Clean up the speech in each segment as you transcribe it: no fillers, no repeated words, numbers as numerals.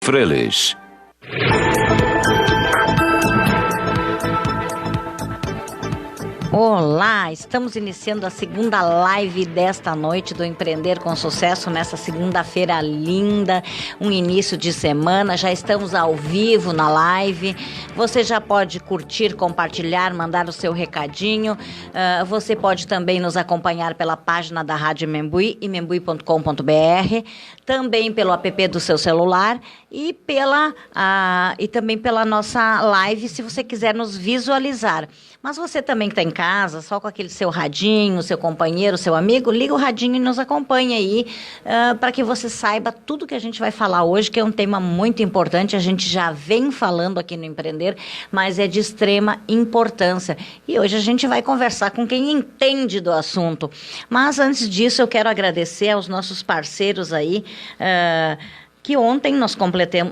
Freles. Olá, estamos iniciando a segunda live desta noite do Empreender com Sucesso, nessa segunda-feira linda, um início de semana, já estamos ao vivo na live, você já pode curtir, compartilhar, mandar o seu recadinho, você pode também nos acompanhar pela página da Rádio Membuí, membuí.com.br, também pelo app do seu celular e também pela nossa live, se você quiser nos visualizar. Mas você também que está em casa, só com aquele seu radinho, seu companheiro, seu amigo, liga o radinho e nos acompanha aí, para que você saiba tudo que a gente vai falar hoje, que é um tema muito importante, a gente já vem falando aqui no Empreender, mas é de extrema importância. E hoje a gente vai conversar com quem entende do assunto. Mas antes disso, eu quero agradecer aos nossos parceiros aí, que ontem nós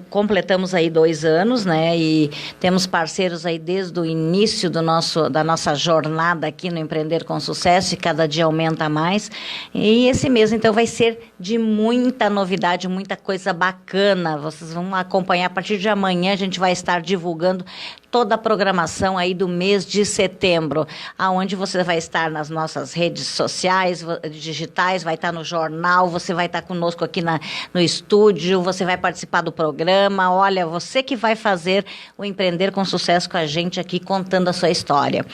completamos aí 2 anos, né? E temos parceiros aí desde o início da nossa jornada aqui no Empreender com Sucesso, e cada dia aumenta mais. E esse mês, então, vai ser de muita novidade, muita coisa bacana. Vocês vão acompanhar a partir de amanhã, a gente vai estar divulgando toda a programação aí do mês de setembro, aonde você vai estar nas nossas redes sociais, digitais, vai estar no jornal, você vai estar conosco aqui no estúdio, você vai participar do programa. Olha, você que vai fazer o Empreender com Sucesso com a gente aqui, contando a sua história.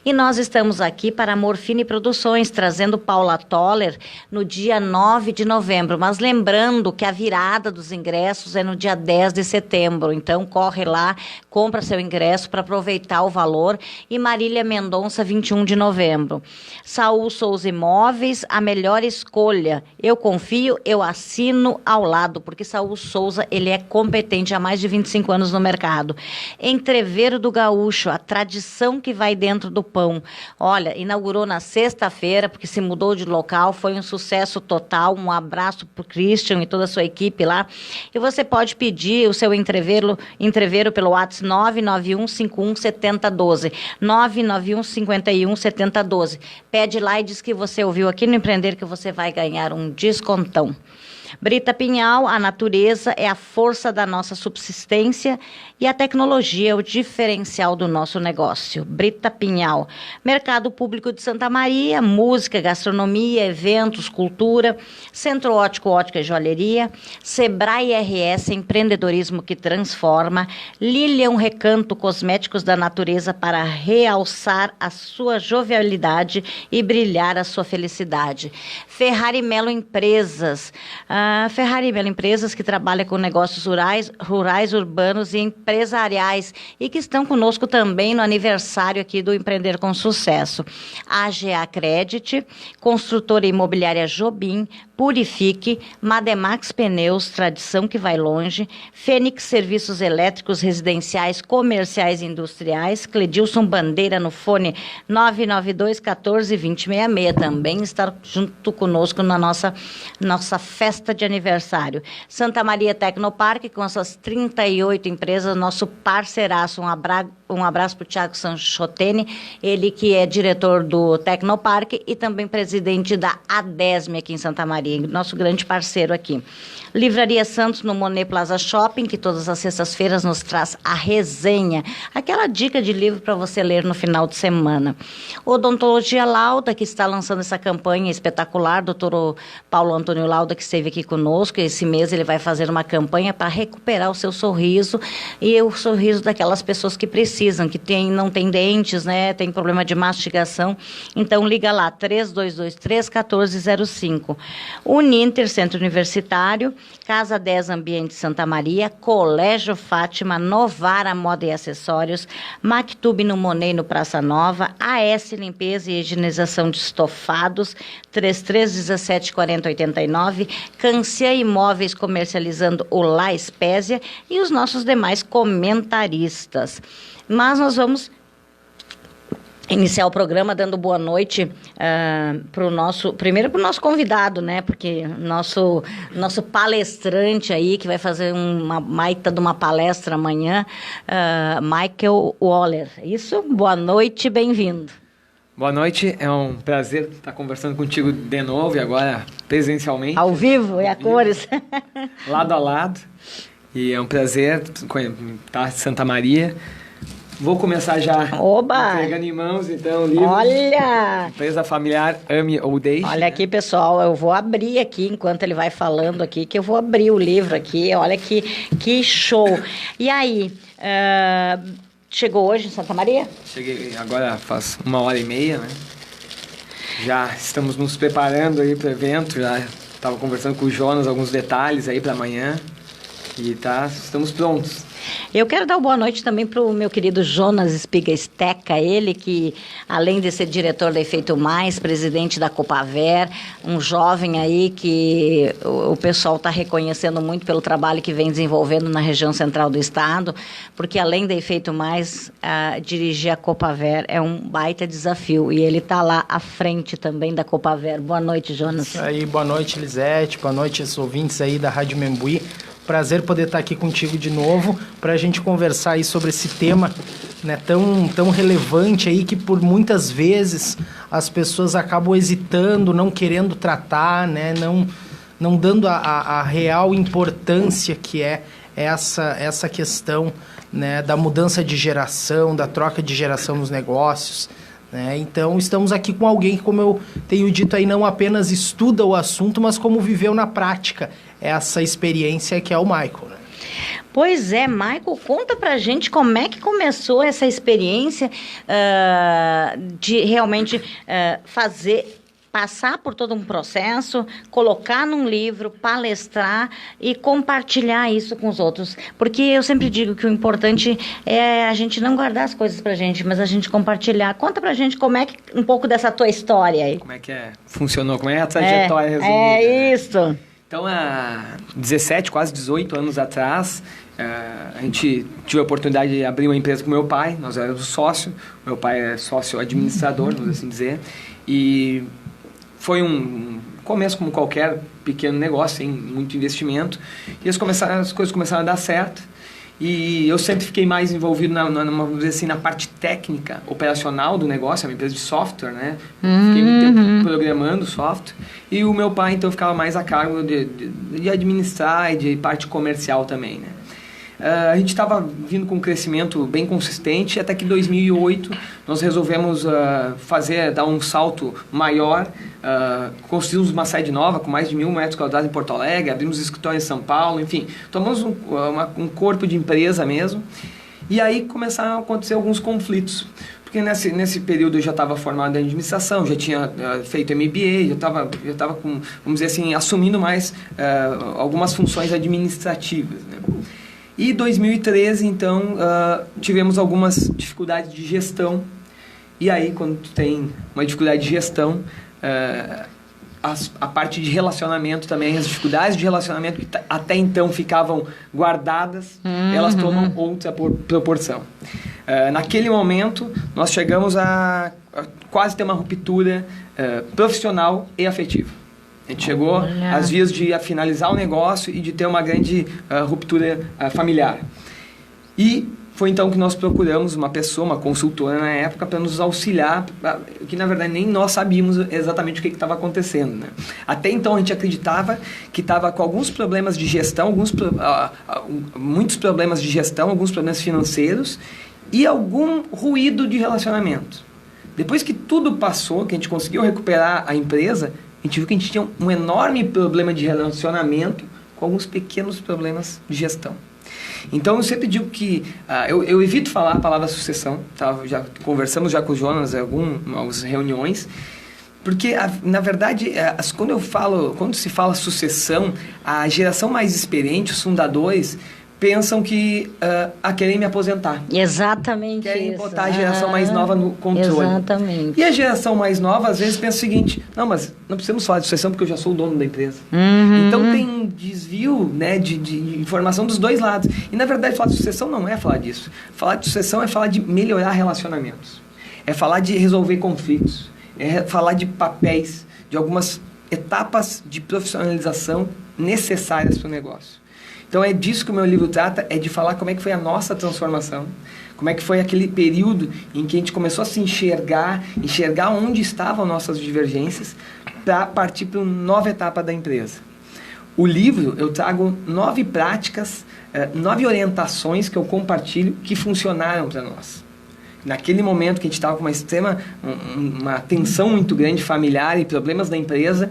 E nós estamos aqui para a Morfine Produções, trazendo Paula Toller no dia 9 de novembro, mas lembrando que a virada dos ingressos é no dia 10 de setembro, então corre lá, compra seu ingresso para aproveitar o valor. E Marília Mendonça, 21 de novembro. Saul Souza Imóveis, a melhor escolha. Eu confio, eu assino ao lado, porque Saul Souza, ele é competente há mais de 25 anos no mercado. Entreveiro do Gaúcho, a tradição que vai dentro do pão. Olha, inaugurou na sexta-feira, porque se mudou de local, foi um sucesso total. Um abraço para o Christian e toda a sua equipe lá. E você pode pedir o seu entreveiro pelo WhatsApp 991517012. 991517012. Pede lá e diz que você ouviu aqui no Empreender que você vai ganhar um descontão. Brita Pinhal, a natureza é a força da nossa subsistência e a tecnologia é o diferencial do nosso negócio. Brita Pinhal. Mercado Público de Santa Maria, música, gastronomia, eventos, cultura, Centro Ótico, ótica e joalheria, Sebrae RS, empreendedorismo que transforma, Lilian Recanto, cosméticos da natureza para realçar a sua jovialidade e brilhar a sua felicidade. Ferrari Melo Empresas, Ferrari Melo Empresas, que trabalha com negócios rurais, urbanos e empresariais e que estão conosco também no aniversário aqui do Empreender com Sucesso. AGA Credit, Construtora Imobiliária Jobim, Purifique, Mademax Pneus, tradição que vai longe, Fênix Serviços Elétricos Residenciais, Comerciais e Industriais, Cledilson Bandeira no fone 992-14-2066, também está junto conosco na nossa festa de aniversário. Santa Maria Tecnoparque, com suas 38 empresas, nosso parceiraço. Um abraço para o Thiago Sanchotene, ele que é diretor do Tecnoparque e também presidente da ADESME aqui em Santa Maria, nosso grande parceiro aqui. Livraria Santos no Monet Plaza Shopping, que todas as sextas-feiras nos traz a resenha, aquela dica de livro para você ler no final de semana. Odontologia Lauda, que está lançando essa campanha espetacular, doutor Paulo Antônio Lauda, que esteve aqui conosco. Esse mês ele vai fazer uma campanha para recuperar o seu sorriso e o sorriso daquelas pessoas que precisam, que não tem dentes, né, tem problema de mastigação. Então liga lá, 3223-1405. Uninter, Centro Universitário, Casa 10 Ambiente Santa Maria, Colégio Fátima, Novara Moda e Acessórios, Mactube no Monet no Praça Nova, AS Limpeza e Higienização de Estofados, 3317-4089, Cancia Imóveis comercializando o La Espésia e os nossos demais comentaristas. Mas nós vamos iniciar o programa dando boa noite primeiro para o nosso convidado, né? Porque nosso palestrante aí, que vai fazer uma baita de uma palestra amanhã, Michael Waller. Isso? Boa noite, bem-vindo. Boa noite, é um prazer estar conversando contigo de novo e agora presencialmente. Ao vivo e a cores. Lado a lado. E é um prazer estar em Santa Maria. Vou começar já entregando em mãos, então, o livro. Olha! Empresa Familiar Ame ou Deixe. Olha aqui, pessoal, eu vou abrir aqui, enquanto ele vai falando aqui, que eu vou abrir o livro aqui. Olha que show. E aí, chegou hoje em Santa Maria? Cheguei agora faz 1h30, né? Já estamos nos preparando aí para o evento, já estava conversando com o Jonas alguns detalhes aí para amanhã. E estamos prontos. Eu quero dar uma boa noite também para o meu querido Jonas Espiga Esteca, ele que, além de ser diretor da Efeito Mais, presidente da Copaver, um jovem aí que o pessoal está reconhecendo muito pelo trabalho que vem desenvolvendo na região central do estado, porque além da Efeito Mais, dirigir a Copaver é um baita desafio e ele está lá à frente também da Copaver. Boa noite, Jonas. Isso aí, boa noite, Lisete, boa noite aos ouvintes aí da Rádio Membuí. Prazer poder estar aqui contigo de novo para a gente conversar aí sobre esse tema, né, tão relevante aí que por muitas vezes as pessoas acabam hesitando, não querendo tratar, né, não dando a real importância que é essa questão, né, da mudança de geração, da troca de geração nos negócios. Então, estamos aqui com alguém que, como eu tenho dito aí, não apenas estuda o assunto, mas como viveu na prática essa experiência que é o Michael. Né? Pois é, Michael, conta pra gente como é que começou essa experiência de realmente passar por todo um processo, colocar num livro, palestrar e compartilhar isso com os outros. Porque eu sempre digo que o importante é a gente não guardar as coisas pra gente, mas a gente compartilhar. Conta pra gente como é que, um pouco dessa tua história aí. Como é que funcionou, como é a trajetória resumida. É isso. Então, há 17, quase 18 anos atrás, a gente tive a oportunidade de abrir uma empresa com meu pai, nós éramos sócio, meu pai é sócio administrador, vamos assim dizer, e foi um começo como qualquer pequeno negócio, sem muito investimento, e as coisas começaram a dar certo, e eu sempre fiquei mais envolvido vamos dizer assim, na parte técnica, operacional do negócio, é uma empresa de software, né? Fiquei muito tempo programando software, e o meu pai então ficava mais a cargo de administrar e de parte comercial também, né? A gente estava vindo com um crescimento bem consistente, até que em 2008 nós resolvemos dar um salto maior, construímos uma sede nova com mais de 1.000 metros quadrados em Porto Alegre, abrimos escritório em São Paulo, enfim, tomamos um corpo de empresa mesmo, e aí começaram a acontecer alguns conflitos. Porque nesse período eu já estava formado em administração, já tinha feito MBA, já estava com, vamos dizer assim, assumindo mais algumas funções administrativas, né? E em 2013, então, tivemos algumas dificuldades de gestão. E aí, quando tu tem uma dificuldade de gestão, a parte de relacionamento também, as dificuldades de relacionamento que até então ficavam guardadas, elas tomam outra proporção. Naquele momento, nós chegamos a quase ter uma ruptura profissional e afetiva. A gente chegou às vias de finalizar o negócio e de ter uma grande ruptura familiar. E foi então que nós procuramos uma pessoa, uma consultora na época, para nos auxiliar, que na verdade nem nós sabíamos exatamente o que estava acontecendo, né? Até então a gente acreditava que estava com alguns problemas de gestão, muitos problemas de gestão, alguns problemas financeiros e algum ruído de relacionamento. Depois que tudo passou, que a gente conseguiu recuperar a empresa, a gente viu que a gente tinha um enorme problema de relacionamento com alguns pequenos problemas de gestão. Então, eu sempre digo que eu evito falar a palavra sucessão, tá? Conversamos já com o Jonas em algumas reuniões, porque, na verdade, quando se fala sucessão, a geração mais experiente, os fundadores, pensam que querem me aposentar. Exatamente. Querem botar a geração mais nova no controle. Exatamente. E a geração mais nova, às vezes, pensa o seguinte: não, mas não precisamos falar de sucessão porque eu já sou o dono da empresa. Então tem um desvio, né, de informação dos dois lados. E, na verdade, falar de sucessão não é falar disso. Falar de sucessão é falar de melhorar relacionamentos. É falar de resolver conflitos. É falar de papéis, de algumas etapas de profissionalização necessárias para o negócio. Então é disso que o meu livro trata, é de falar como é que foi a nossa transformação, como é que foi aquele período em que a gente começou a se enxergar onde estavam nossas divergências, para partir para uma nova etapa da empresa. O livro, eu trago 9 práticas 9 orientações que eu compartilho que funcionaram para nós. Naquele momento que a gente estava com uma tensão muito grande familiar e problemas da empresa,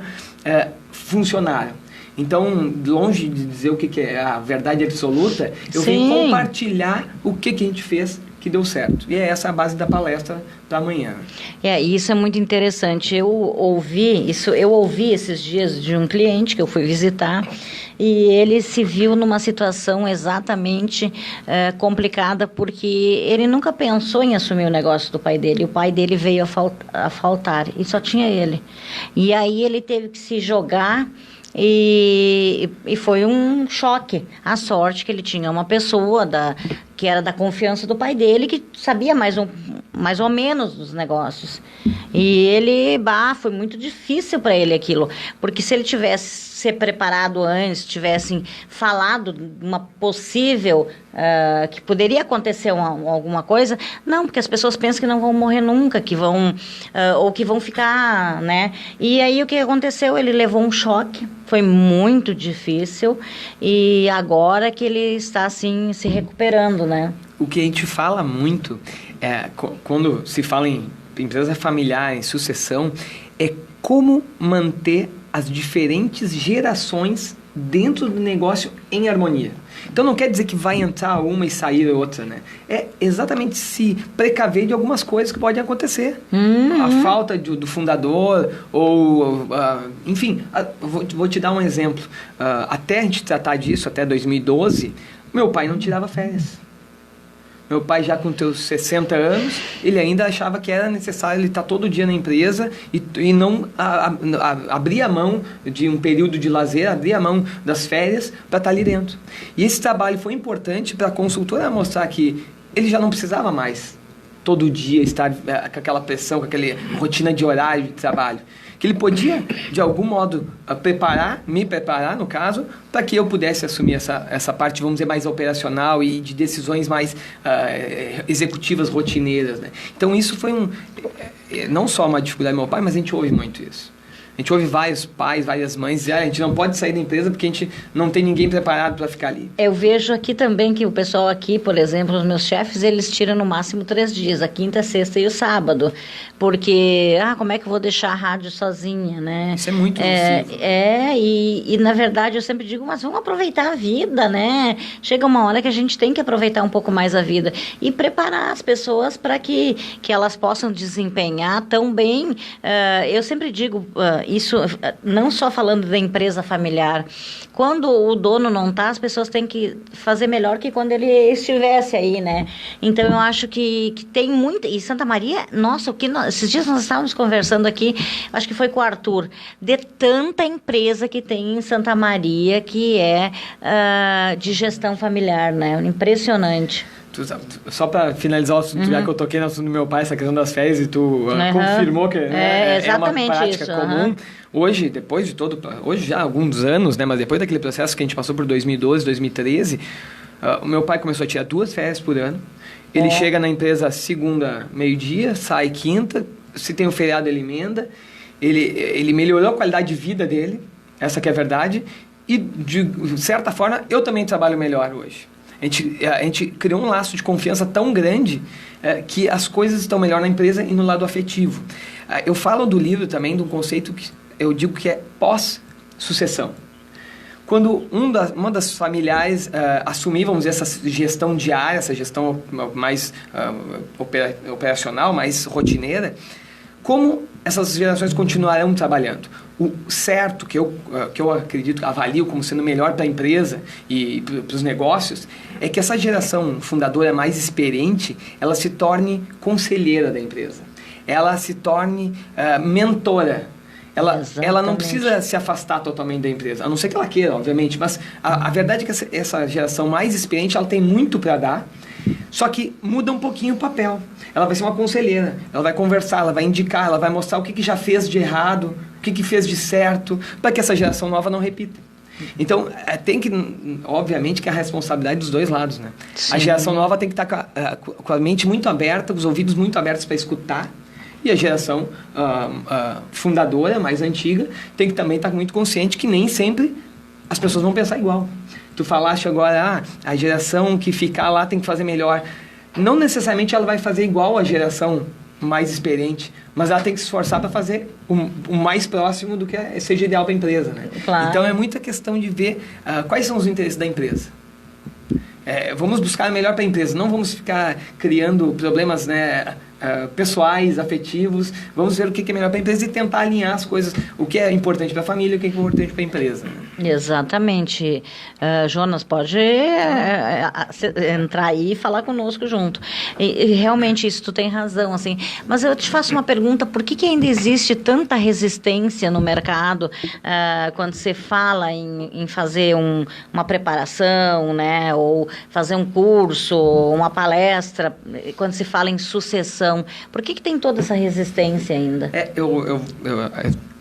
funcionaram. Então, longe de dizer o que é a verdade absoluta, eu vim compartilhar o que a gente fez que deu certo. E essa é a base da palestra da manhã. Isso é muito interessante. Eu ouvi esses dias de um cliente que eu fui visitar, e ele se viu numa situação exatamente complicada, porque ele nunca pensou em assumir o negócio do pai dele. O pai dele veio a faltar e só tinha ele. E aí ele teve que se jogar. E foi um choque. A sorte que ele tinha uma pessoa que era da confiança do pai dele, que sabia mais ou menos dos negócios. E ele, foi muito difícil para ele aquilo, porque se ele tivesse se preparado antes, tivessem falado de uma possível, que poderia acontecer alguma coisa, não, porque as pessoas pensam que não vão morrer nunca, que vão, ou que vão ficar, né? E aí o que aconteceu? Ele levou um choque, foi muito difícil, e agora que ele está, assim, se recuperando, né? O que a gente fala muito, quando se fala em empresa familiar, em sucessão, é como manter as diferentes gerações dentro do negócio em harmonia. Então não quer dizer que vai entrar uma e sair outra, né? É exatamente se precaver de algumas coisas que podem acontecer. A falta do fundador, ou enfim, vou te dar um exemplo. Até a gente tratar disso, até 2012, meu pai não tirava férias. Meu pai, já com seus 60 anos, ele ainda achava que era necessário ele estar todo dia na empresa e não abrir a mão de um período de lazer, abrir a mão das férias para estar ali dentro. E esse trabalho foi importante para a consultora mostrar que ele já não precisava mais todo dia estar com aquela pressão, com aquela rotina de horário de trabalho. Que ele podia, de algum modo, me preparar, no caso, para que eu pudesse assumir essa parte, vamos dizer, mais operacional e de decisões mais executivas, rotineiras, né? Então, isso foi não só uma dificuldade do meu pai, mas a gente ouve muito isso. A gente ouve vários pais, várias mães dizer, a gente não pode sair da empresa porque a gente não tem ninguém preparado para ficar ali. Eu vejo aqui também que o pessoal aqui, por exemplo, os meus chefes, eles tiram no máximo 3 dias, a quinta, a sexta e o sábado. Porque, como é que eu vou deixar a rádio sozinha, né? Isso é muito nocivo. E na verdade eu sempre digo, mas vamos aproveitar a vida, né? Chega uma hora que a gente tem que aproveitar um pouco mais a vida e preparar as pessoas para que elas possam desempenhar tão bem. Eu sempre digo, isso não só falando da empresa familiar, quando o dono não está, as pessoas têm que fazer melhor que quando ele estivesse aí, né? Então eu acho que tem muita, e Santa Maria, nossa, esses dias nós estávamos conversando aqui, acho que foi com o Arthur, de tanta empresa que tem em Santa Maria que é de gestão familiar, né? Impressionante. Só para finalizar o assunto, já que eu toquei no assunto do meu pai, essa questão das férias, e tu confirmou que é uma prática comum. Hoje, depois de hoje já há alguns anos, né, mas depois daquele processo que a gente passou por 2012, 2013, o meu pai começou a tirar 2 férias por ano. Ele chega na empresa segunda, meio-dia, sai quinta, se tem um feriado ele emenda. Ele melhorou a qualidade de vida dele, essa que é a verdade, e de certa forma eu também trabalho melhor hoje. A gente criou um laço de confiança tão grande que as coisas estão melhor na empresa e no lado afetivo. Eu falo do livro também de um conceito que eu digo que é pós-sucessão. Quando uma das familiares assumir, vamos dizer, essa gestão diária, essa gestão mais operacional, mais rotineira, como essas gerações continuarão trabalhando? O certo, que eu acredito, avalio como sendo melhor para a empresa e para os negócios, é que essa geração fundadora mais experiente, ela se torne conselheira da empresa. Ela se torne mentora. Ela não precisa se afastar totalmente da empresa, a não ser que ela queira, obviamente, mas a verdade é que essa geração mais experiente, ela tem muito para dar, só que muda um pouquinho o papel. Ela vai ser uma conselheira, ela vai conversar, ela vai indicar, ela vai mostrar o que já fez de errado, o que fez de certo, para que essa geração nova não repita. Então, tem que, obviamente, que é a responsabilidade dos dois lados, né? Sim. A geração nova tem que estar com a mente muito aberta, os ouvidos muito abertos para escutar, e a geração fundadora, mais antiga, tem que também estar muito consciente que nem sempre as pessoas vão pensar igual. Tu falaste agora, a geração que ficar lá tem que fazer melhor. Não necessariamente ela vai fazer igual a geração mais experiente, mas ela tem que se esforçar para fazer o mais próximo do que seja ideal para a empresa, né? Claro. Então, é muita questão de ver quais são os interesses da empresa. Vamos buscar o melhor para a empresa, não vamos ficar criando problemas, né, pessoais, afetivos. Vamos ver o que é melhor para a empresa e tentar alinhar as coisas, o que é importante para a família e o que é importante para a empresa, né? Exatamente. Jonas, pode entrar aí e falar conosco junto. E realmente isso, tu tem razão, assim. Mas eu te faço uma pergunta, por que ainda existe tanta resistência no mercado quando você fala em fazer uma preparação, né, ou fazer um curso, uma palestra, quando se fala em sucessão? Por que tem toda essa resistência ainda?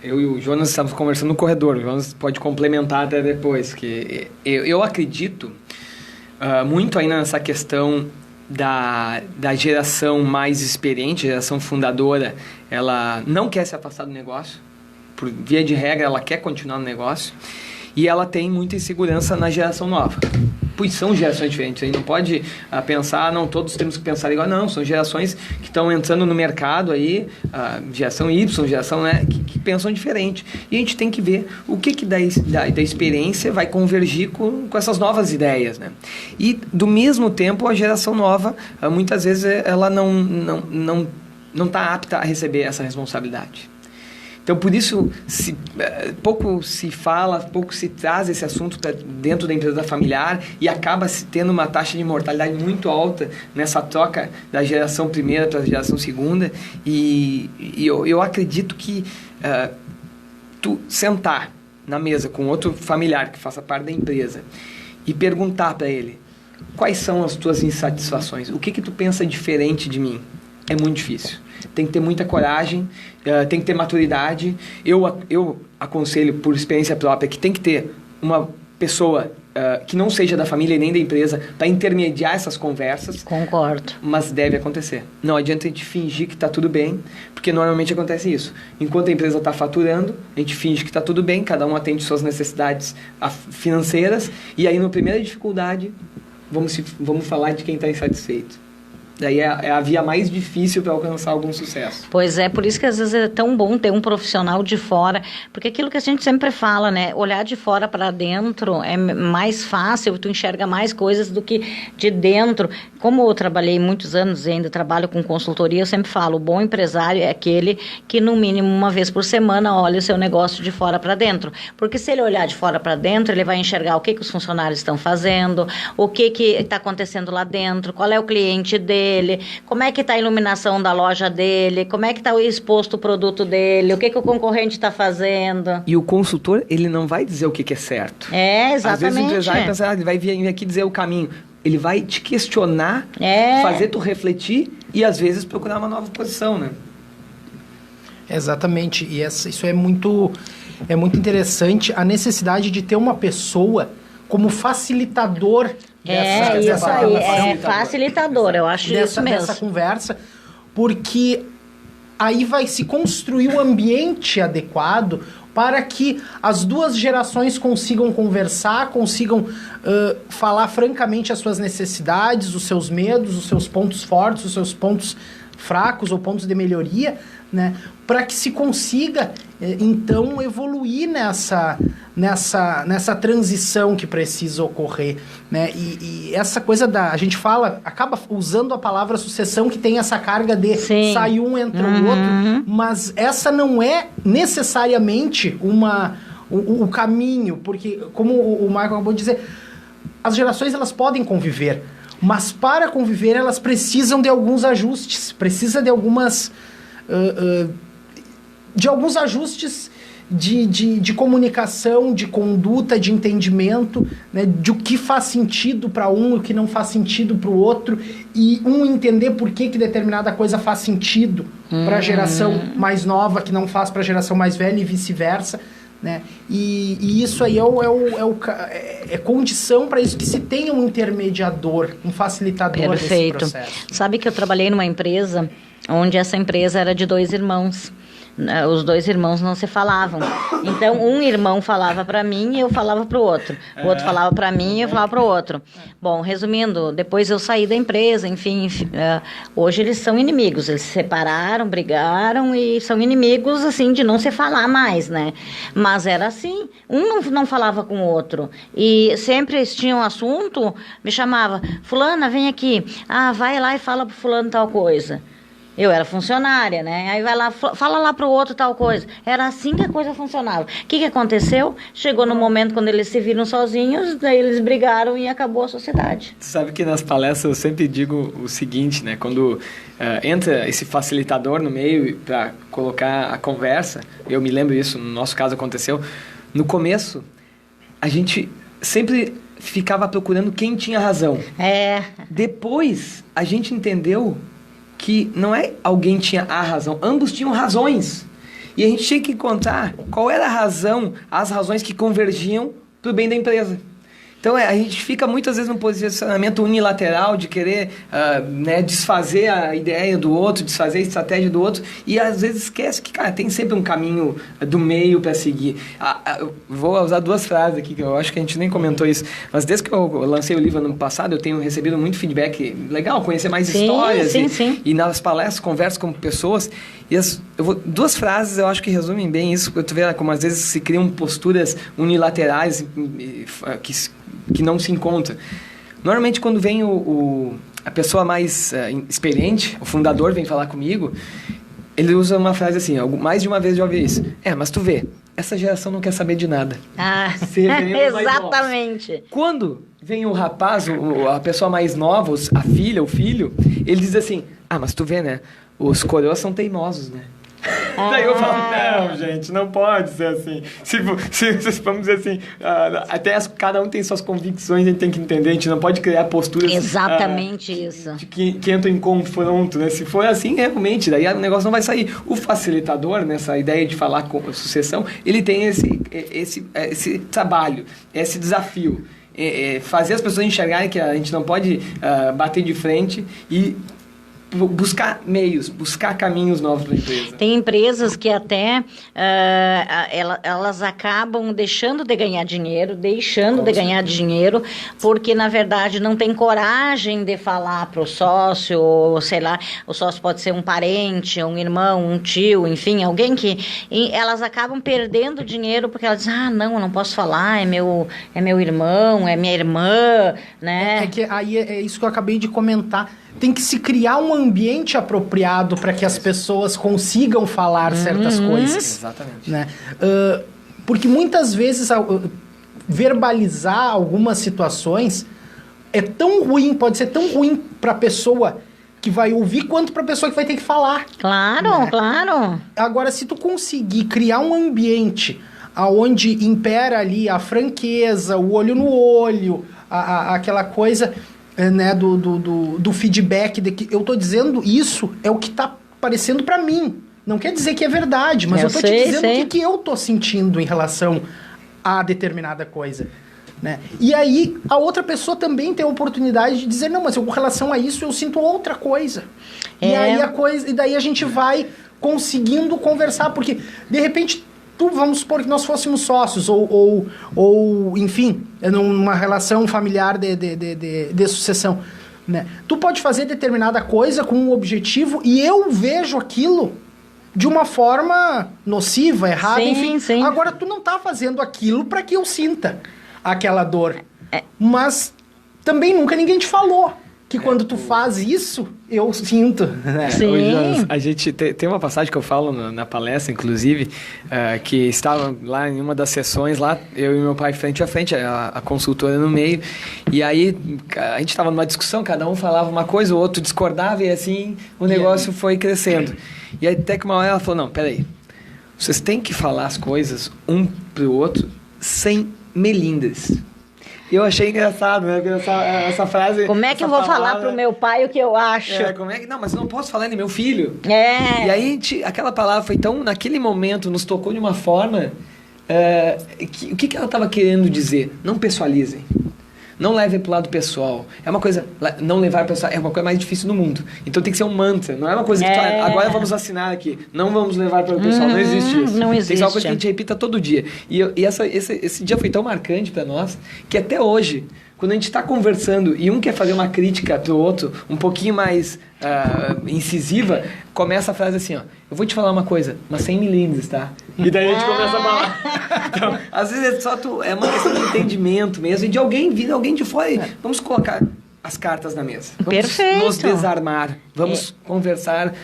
Eu e o Jonas estávamos conversando no corredor. O Jonas pode complementar até depois. Que eu acredito muito ainda nessa questão da geração mais experiente, geração fundadora. Ela não quer se afastar do negócio. Por via de regra, ela quer continuar no negócio. E ela tem muita insegurança na geração nova. Pois são gerações diferentes. Aí não pode pensar, não, todos temos que pensar igual. Não, são gerações que estão entrando no mercado aí, geração Y, geração, né, que pensam diferente. E a gente tem que ver o que da experiência vai convergir com essas novas ideias, né? E, do mesmo tempo, a geração nova, muitas vezes, ela não está apta a receber essa responsabilidade. Então, por isso, pouco se fala, pouco se traz esse assunto para dentro da empresa familiar e acaba se tendo uma taxa de mortalidade muito alta nessa troca da geração primeira para a geração segunda. E eu acredito que tu sentar na mesa com outro familiar que faça parte da empresa e perguntar para ele quais são as tuas insatisfações, o que tu pensa diferente de mim, é muito difícil. Tem que ter muita coragem, tem que ter maturidade. Eu aconselho, por experiência própria, que tem que ter uma pessoa que não seja da família e nem da empresa para intermediar essas conversas. Concordo. Mas deve acontecer. Não adianta a gente fingir que está tudo bem, porque normalmente acontece isso. Enquanto a empresa está faturando, a gente finge que está tudo bem, cada um atende suas necessidades financeiras, e aí, na primeira dificuldade, vamos falar de quem está insatisfeito. Daí é a via mais difícil para alcançar algum sucesso. Pois é, por isso que às vezes é tão bom ter um profissional de fora, porque aquilo que a gente sempre fala, né? Olhar de fora para dentro é mais fácil, tu enxerga mais coisas do que de dentro. Como eu trabalhei muitos anos e ainda trabalho com consultoria, eu sempre falo, o bom empresário é aquele que no mínimo uma vez por semana olha o seu negócio de fora para dentro. Porque se ele olhar de fora para dentro, ele vai enxergar o que os funcionários estão fazendo, o que está acontecendo lá dentro, qual é o cliente dele, como é que está a iluminação da loja dele, como é que está exposto o produto dele, o que o concorrente está fazendo. E o consultor, ele não vai dizer o que é certo. É, exatamente. Às vezes o empresário pensa, ele vai vir aqui dizer o caminho. Ele vai te questionar, fazer tu refletir e às vezes procurar uma nova posição, né? Exatamente. E isso é muito interessante, a necessidade de ter uma pessoa como facilitador isso aí, facilitador, eu acho isso mesmo. Dessa conversa, porque aí vai se construir o ambiente adequado para que as duas gerações consigam conversar, consigam falar francamente as suas necessidades, os seus medos, os seus pontos fortes, os seus pontos fracos ou pontos de melhoria, né? Para que se consiga, então, evoluir nessa transição que precisa ocorrer, né? E essa coisa a gente acaba usando a palavra sucessão, que tem essa carga de sai um, entra o outro, mas essa não é necessariamente o caminho, porque, como o Michael acabou de dizer, as gerações elas podem conviver, mas para conviver elas precisam de alguns ajustes, precisa de alguns ajustes de comunicação, de conduta, de entendimento, né, de o que faz sentido para um e o que não faz sentido para o outro, e entender por que determinada coisa faz sentido para a geração mais nova, que não faz para a geração mais velha, e vice-versa, né? E isso aí é condição para isso, que se tenha um intermediador, um facilitador desse processo. Sabe que eu trabalhei numa empresa onde essa empresa era de 2 irmãos. Os 2 irmãos não se falavam. Então, um irmão falava para mim e eu falava para o outro. O outro falava para mim e eu falava para o outro. Bom, resumindo, depois eu saí da empresa, enfim, hoje eles são inimigos. Eles se separaram, brigaram e são inimigos, assim, de não se falar mais, né? Mas era assim, um não falava com o outro. E sempre eles tinham um assunto, me chamava, fulana, vem aqui. Ah, vai lá e fala pro fulano tal coisa. Eu era funcionária, né? Aí vai lá, fala lá pro outro tal coisa. Era assim que a coisa funcionava. O que aconteceu? Chegou no momento quando eles se viram sozinhos, daí eles brigaram e acabou a sociedade. Tu sabe que nas palestras eu sempre digo o seguinte, né? Quando entra esse facilitador no meio para colocar a conversa, eu me lembro isso, no nosso caso aconteceu, no começo a gente sempre ficava procurando quem tinha razão. Depois a gente entendeu que não é alguém tinha a razão, ambos tinham razões. E a gente tinha que encontrar qual era a razão, as razões que convergiam para o bem da empresa. Então, a gente fica muitas vezes num posicionamento unilateral de querer desfazer a ideia do outro, desfazer a estratégia do outro, e às vezes esquece que, cara, tem sempre um caminho do meio para seguir. Eu vou usar 2 frases aqui, que eu acho que a gente nem comentou isso, mas desde que eu lancei o livro ano passado, eu tenho recebido muito feedback legal, conhecer mais histórias. Sim. E nas palestras, converso com pessoas, e 2 frases eu acho que resumem bem isso, porque tu vê como às vezes se criam posturas unilaterais que não se encontra. Normalmente, quando vem a pessoa mais experiente, o fundador vem falar comigo, ele usa uma frase assim, mais de uma vez eu já ouvi isso. Mas tu vê, essa geração não quer saber de nada. Exatamente. Quando vem o rapaz, a pessoa mais nova, a filha, o filho, ele diz assim, mas tu vê, né? Os coroas são teimosos, né? Daí eu falo, não, gente, não pode ser assim. Se vamos dizer assim, cada um tem suas convicções, a gente tem que entender, a gente não pode criar posturas... Exatamente isso. Que entram em confronto, né? Se for assim, realmente, daí o negócio não vai sair. O facilitador, nessa ideia de falar com a sucessão, ele tem esse trabalho, esse desafio. Fazer as pessoas enxergarem que a gente não pode bater de frente e buscar meios, buscar caminhos novos para a empresa. Tem empresas que até elas acabam deixando de ganhar dinheiro, porque na verdade não tem coragem de falar para o sócio, ou sei lá, o sócio pode ser um parente, um irmão, um tio, enfim, alguém que... elas acabam perdendo dinheiro porque elas dizem, não, eu não posso falar, é meu irmão, é minha irmã, né? Que aí é isso que eu acabei de comentar. Tem que se criar um ambiente apropriado para que as pessoas consigam falar certas coisas. Exatamente. Né? Porque muitas vezes verbalizar algumas situações é tão ruim, pode ser tão ruim para a pessoa que vai ouvir quanto para a pessoa que vai ter que falar. Claro, né? Claro. Agora, se tu conseguir criar um ambiente onde impera ali a franqueza, o olho no olho, aquela coisa... né, do feedback de que eu tô dizendo isso é o que tá parecendo para mim. Não quer dizer que é verdade, mas eu tô te dizendo o que eu tô sentindo em relação a determinada coisa. Né? E aí a outra pessoa também tem a oportunidade de dizer, não, mas com relação a isso eu sinto outra coisa. E aí e daí a gente vai conseguindo conversar, porque de repente vamos supor que nós fôssemos sócios ou enfim, numa relação familiar de sucessão, né? Tu pode fazer determinada coisa com um objetivo e eu vejo aquilo de uma forma nociva, errada, enfim. Sim. Agora, tu não tá fazendo aquilo para que eu sinta aquela dor. Mas também nunca ninguém te falou que quando tu faz isso, eu sinto. Né? Sim. Hoje a gente tem uma passagem que eu falo na palestra, inclusive, que estava lá em uma das sessões, lá, eu e meu pai frente a frente, a consultora no meio, e aí a gente estava numa discussão, cada um falava uma coisa, o outro discordava, e assim o negócio foi crescendo. E aí até que uma hora ela falou, não, peraí, vocês têm que falar as coisas um pro outro sem melindres. E eu achei engraçado, né? Essa frase... Como é que eu vou falar pro meu pai o que eu acho? Não, mas eu não posso falar, ele é meu filho. E aí, aquela palavra foi tão... Naquele momento, nos tocou de uma forma... o que ela estava querendo dizer? Não pessoalizem. não leve pro lado pessoal. É uma coisa, não levar pro pessoal é uma coisa mais difícil do mundo. Então tem que ser um mantra, não é uma coisa que agora vamos assinar aqui, não vamos levar para o pessoal, não existe isso. Não existe. Tem que ser uma coisa que a gente repita todo dia. E esse dia foi tão marcante para nós, que até hoje, quando a gente está conversando e um quer fazer uma crítica pro outro, um pouquinho mais incisiva, começa a frase assim, ó, eu vou te falar uma coisa, mas sem milímetros, tá? E daí a gente começa a falar. Então, às vezes é uma questão de entendimento mesmo, e de alguém vindo, alguém de fora, e vamos colocar as cartas na mesa. Vamos Perfeito. nos desarmar, vamos conversar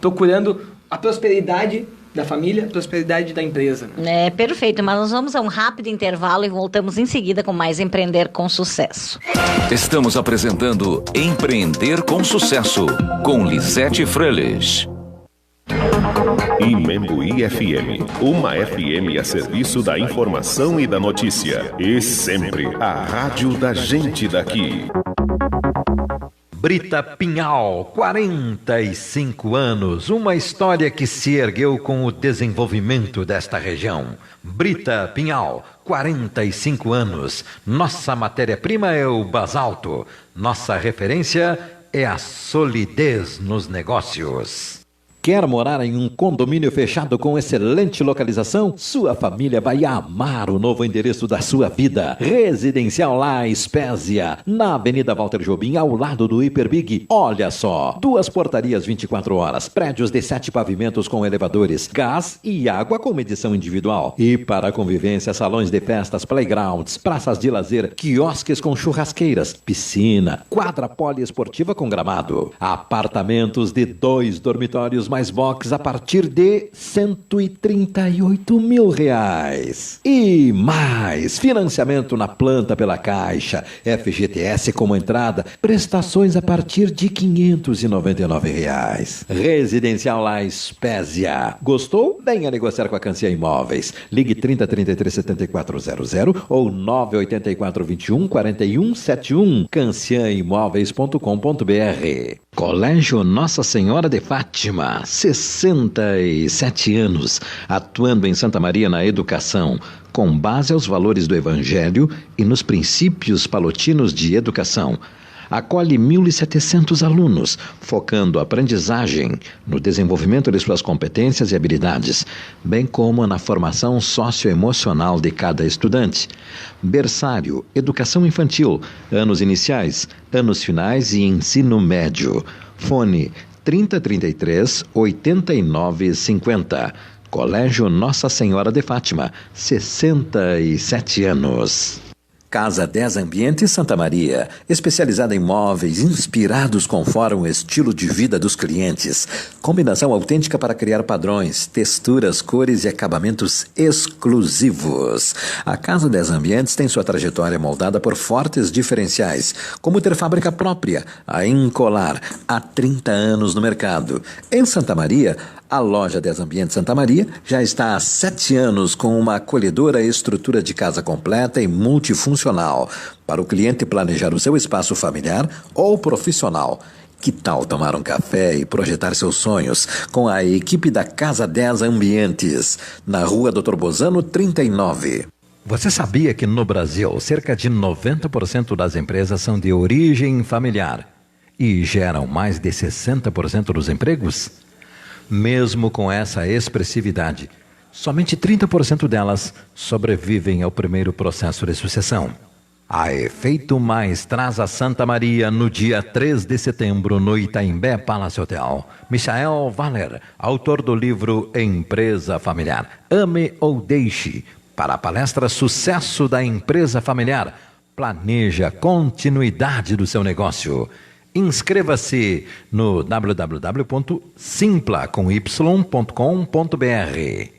procurando a prosperidade da família, prosperidade da empresa. É perfeito, mas nós vamos a um rápido intervalo e voltamos em seguida com mais Empreender com Sucesso. Estamos apresentando Empreender com Sucesso, com Lisete Freles. Imembuí FM, uma FM a serviço da informação e da notícia. E sempre a rádio da gente daqui. Brita Pinhal, 45 anos, uma história que se ergueu com o desenvolvimento desta região. Brita Pinhal, 45 anos, nossa matéria-prima é o basalto, nossa referência é a solidez nos negócios. Quer morar em um condomínio fechado com excelente localização? Sua família vai amar o novo endereço da sua vida. Residencial La Espésia, na Avenida Walter Jobim, ao lado do Hiperbig. Olha só, 2 portarias 24 horas, prédios de 7 pavimentos com elevadores, gás e água com medição individual. E para convivência, salões de festas, playgrounds, praças de lazer, quiosques com churrasqueiras, piscina, quadra poliesportiva com gramado. Apartamentos de 2 dormitórios mais box a partir de R$138 mil. E mais, financiamento na planta pela Caixa, FGTS como entrada, prestações a partir de R$599. Residencial La Espésia. Gostou? Venha negociar com a Cancia Imóveis. Ligue 3033-7400 ou 984-21-4171. canciaimóveis.com.br. Colégio Nossa Senhora de Fátima, 67 anos, atuando em Santa Maria na educação, com base aos valores do Evangelho e nos princípios palotinos de educação. Acolhe 1.700 alunos, focando a aprendizagem no desenvolvimento de suas competências e habilidades, bem como na formação socioemocional de cada estudante. Berçário, educação infantil, anos iniciais, anos finais e ensino médio. Fone 3033-8950. Colégio Nossa Senhora de Fátima, 67 anos. Casa 10 Ambientes Santa Maria, especializada em móveis inspirados conforme o estilo de vida dos clientes. Combinação autêntica para criar padrões, texturas, cores e acabamentos exclusivos. A Casa 10 Ambientes tem sua trajetória moldada por fortes diferenciais, como ter fábrica própria, a Incolar, há 30 anos no mercado. Em Santa Maria, a loja 10 Ambientes Santa Maria já está há 7 anos com uma acolhedora estrutura de casa completa e multifuncional para o cliente planejar o seu espaço familiar ou profissional. Que tal tomar um café e projetar seus sonhos com a equipe da Casa 10 Ambientes, na Rua Dr. Bozano 39. Você sabia que no Brasil cerca de 90% das empresas são de origem familiar e geram mais de 60% dos empregos? Mesmo com essa expressividade, somente 30% delas sobrevivem ao primeiro processo de sucessão. A Efeito Mais traz a Santa Maria no dia 3 de setembro no Itaimbé Palace Hotel. Michael Valer, autor do livro Empresa Familiar, Ame ou Deixe, para a palestra Sucesso da Empresa Familiar. Planeja a continuidade do seu negócio. Inscreva-se no www.simpla.com.br.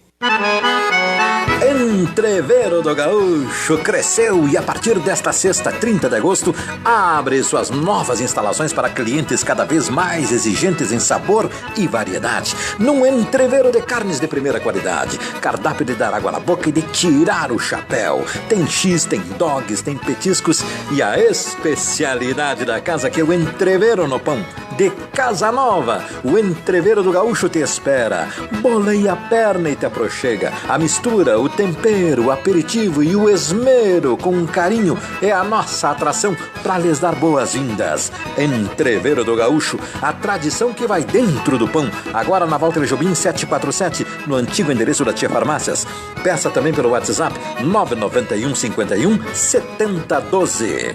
Entreveiro do Gaúcho cresceu e a partir desta sexta, 30 de agosto, abre suas novas instalações para clientes cada vez mais exigentes em sabor e variedade. Num entreveiro de carnes de primeira qualidade, cardápio de dar água na boca e de tirar o chapéu. Tem X, tem dogs, tem petiscos e a especialidade da casa que é o entreveiro no pão. de Casa Nova. O Entreveiro do Gaúcho te espera. Boleia a perna e te aproxega. A mistura, o tempero, o aperitivo e o esmero com carinho é a nossa atração para lhes dar boas-vindas. Entreveiro do Gaúcho, a tradição que vai dentro do pão. Agora na Walter Jobim 747, no antigo endereço da Tia Farmácias. Peça também pelo WhatsApp 991 51 7012.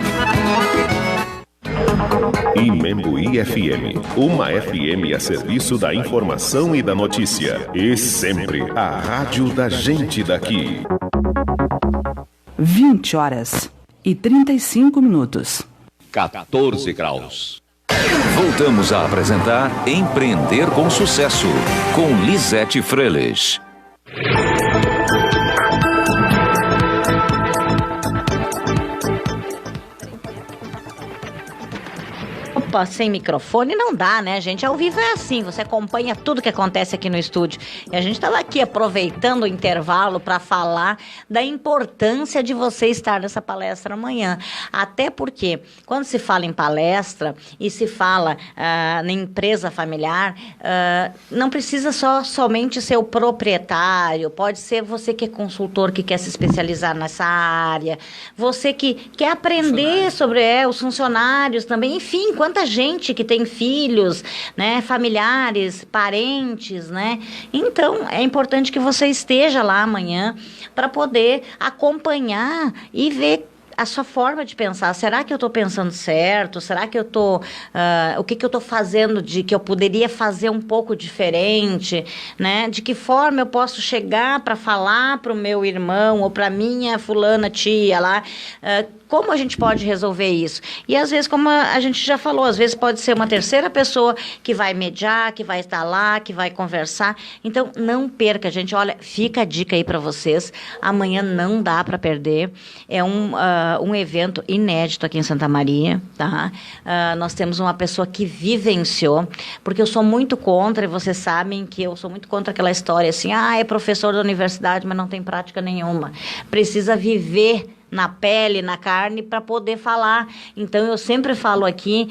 Imembuí FM, uma FM a serviço da informação e da notícia. E sempre a rádio da gente daqui. 20h35. 14 graus. Voltamos a apresentar Empreender com Sucesso, com Lisete Freles. Opa, sem microfone não dá, né, gente? Ao vivo é assim, você acompanha tudo que acontece aqui no estúdio. E a gente estava aqui aproveitando o intervalo para falar da importância de você estar nessa palestra amanhã. Até porque, quando se fala em palestra e se fala na empresa familiar, não precisa somente ser o proprietário, pode ser você que é consultor, que quer se especializar nessa área, você que quer aprender sobre os funcionários também, enfim, quanta gente que tem filhos, né, familiares, parentes, né? Então, é importante que você esteja lá amanhã para poder acompanhar e ver a sua forma de pensar. Será que eu estou pensando certo? Será que eu estou... o que eu estou fazendo de que eu poderia fazer um pouco diferente? Né? De que forma eu posso chegar para falar para o meu irmão ou para minha fulana tia lá? Como a gente pode resolver isso? E às vezes, como a gente já falou, às vezes pode ser uma terceira pessoa que vai mediar, que vai estar lá, que vai conversar. Então, não perca, gente. Olha, fica a dica aí para vocês. Amanhã não dá para perder. É um evento inédito aqui em Santa Maria, tá? Nós temos uma pessoa que vivenciou, porque eu sou muito contra, e vocês sabem que eu sou muito contra aquela história assim, é professor da universidade, mas não tem prática nenhuma. Precisa viver na pele, na carne, para poder falar. Então, eu sempre falo aqui,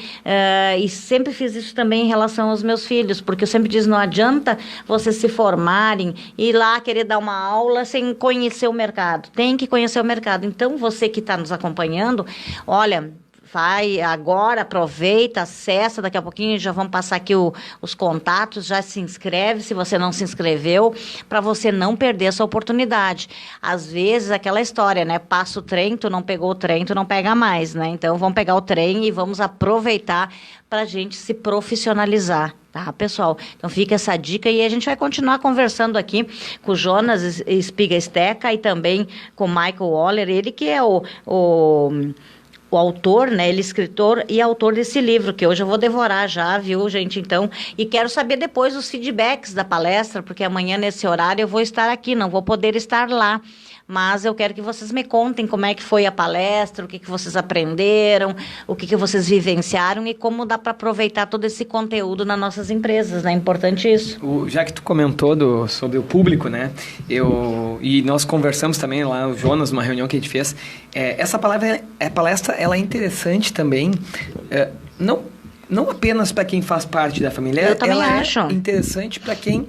e sempre fiz isso também em relação aos meus filhos, porque eu sempre digo, não adianta vocês se formarem e ir lá querer dar uma aula sem conhecer o mercado. Tem que conhecer o mercado. Então, você que está nos acompanhando, olha... Vai agora, aproveita, acessa, daqui a pouquinho já vamos passar aqui os contatos, já se inscreve se você não se inscreveu, para você não perder essa oportunidade. Às vezes, aquela história, né? Passa o trem, tu não pegou o trem, tu não pega mais, né? Então, vamos pegar o trem e vamos aproveitar para a gente se profissionalizar, tá, pessoal? Então, fica essa dica e a gente vai continuar conversando aqui com o Jonas Espiga-Esteca e também com o Michael Waller, ele que é o autor, né, ele é escritor e autor desse livro, que hoje eu vou devorar já, viu, gente? Então, e quero saber depois os feedbacks da palestra, porque amanhã nesse horário eu vou estar aqui, não vou poder estar lá, mas eu quero que vocês me contem como é que foi a palestra, o que vocês aprenderam, o que vocês vivenciaram e como dá para aproveitar todo esse conteúdo nas nossas empresas, né? É importante isso. Já que tu comentou sobre o público, né? E nós conversamos também lá, o Jonas, numa reunião que a gente fez. Essa palestra, ela é interessante também, não apenas para quem faz parte da família, eu também ela acho. É interessante para quem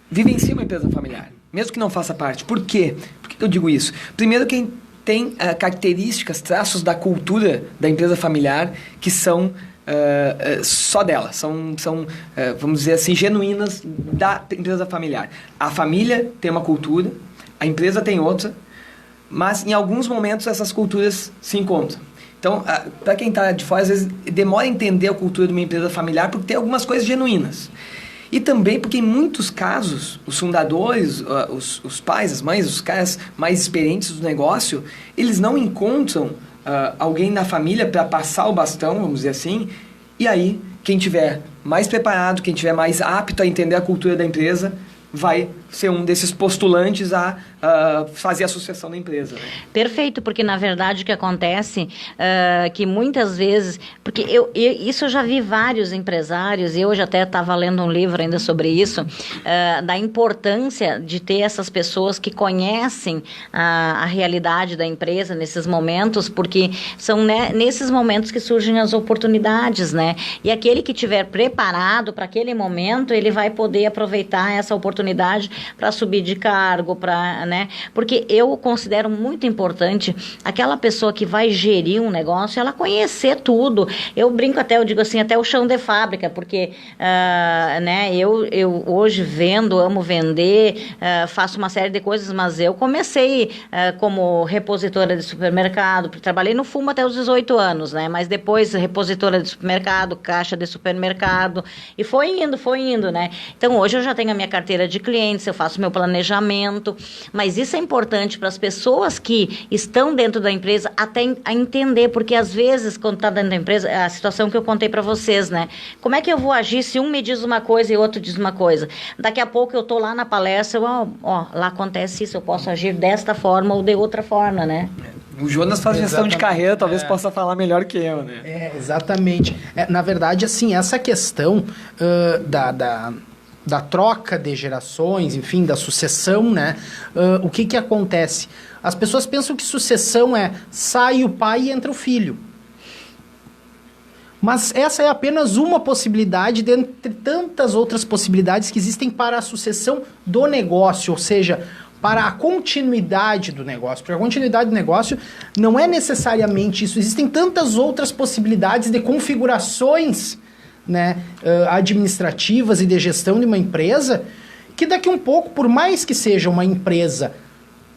vivencia uma empresa familiar, mesmo que não faça parte. Por quê? Por que eu digo isso? Primeiro, quem tem características, traços da cultura da empresa familiar que são só dela, são vamos dizer assim, genuínas da empresa familiar. A família tem uma cultura, a empresa tem outra, mas em alguns momentos essas culturas se encontram. Então, para quem está de fora, às vezes demora a entender a cultura de uma empresa familiar porque tem algumas coisas genuínas. E também porque, em muitos casos, os fundadores, os pais, as mães, os caras mais experientes do negócio, eles não encontram alguém na família para passar o bastão, vamos dizer assim, e aí, quem tiver mais preparado, quem tiver mais apto a entender a cultura da empresa, vai ser um desses postulantes a fazer a sucessão da empresa. Né? Perfeito, porque na verdade o que acontece que muitas vezes, porque isso eu já vi vários empresários, e hoje até estava lendo um livro ainda sobre isso, da importância de ter essas pessoas que conhecem a realidade da empresa nesses momentos, porque são nesses momentos que surgem as oportunidades, né? E aquele que estiver preparado para aquele momento, ele vai poder aproveitar essa oportunidade para subir de cargo, né? Porque eu considero muito importante aquela pessoa que vai gerir um negócio, ela conhecer tudo. Eu brinco até, eu digo assim, até o chão de fábrica, porque né, eu hoje amo vender, faço uma série de coisas, mas eu comecei como repositora de supermercado, trabalhei no fumo até os 18 anos, né? Mas depois repositora de supermercado, caixa de supermercado, e foi indo, né? Então hoje eu já tenho a minha carteira de clientes, eu faço meu planejamento, mas isso é importante para as pessoas que estão dentro da empresa até a entender, porque às vezes, quando está dentro da empresa, a situação que eu contei para vocês, né? Como é que eu vou agir se um me diz uma coisa e outro diz uma coisa? Daqui a pouco eu estou lá na palestra, lá acontece isso, eu posso agir desta forma ou de outra forma, né? O Jonas faz gestão de carreira, talvez possa falar melhor que eu, né? Exatamente. Na verdade, assim, essa questão da troca de gerações, enfim, da sucessão, né? O que acontece? As pessoas pensam que sucessão é sai o pai e entra o filho. Mas essa é apenas uma possibilidade dentre tantas outras possibilidades que existem para a sucessão do negócio, ou seja, para a continuidade do negócio. Porque a continuidade do negócio não é necessariamente isso. Existem tantas outras possibilidades de configurações, né, administrativas e de gestão de uma empresa, que daqui um pouco, por mais que seja uma empresa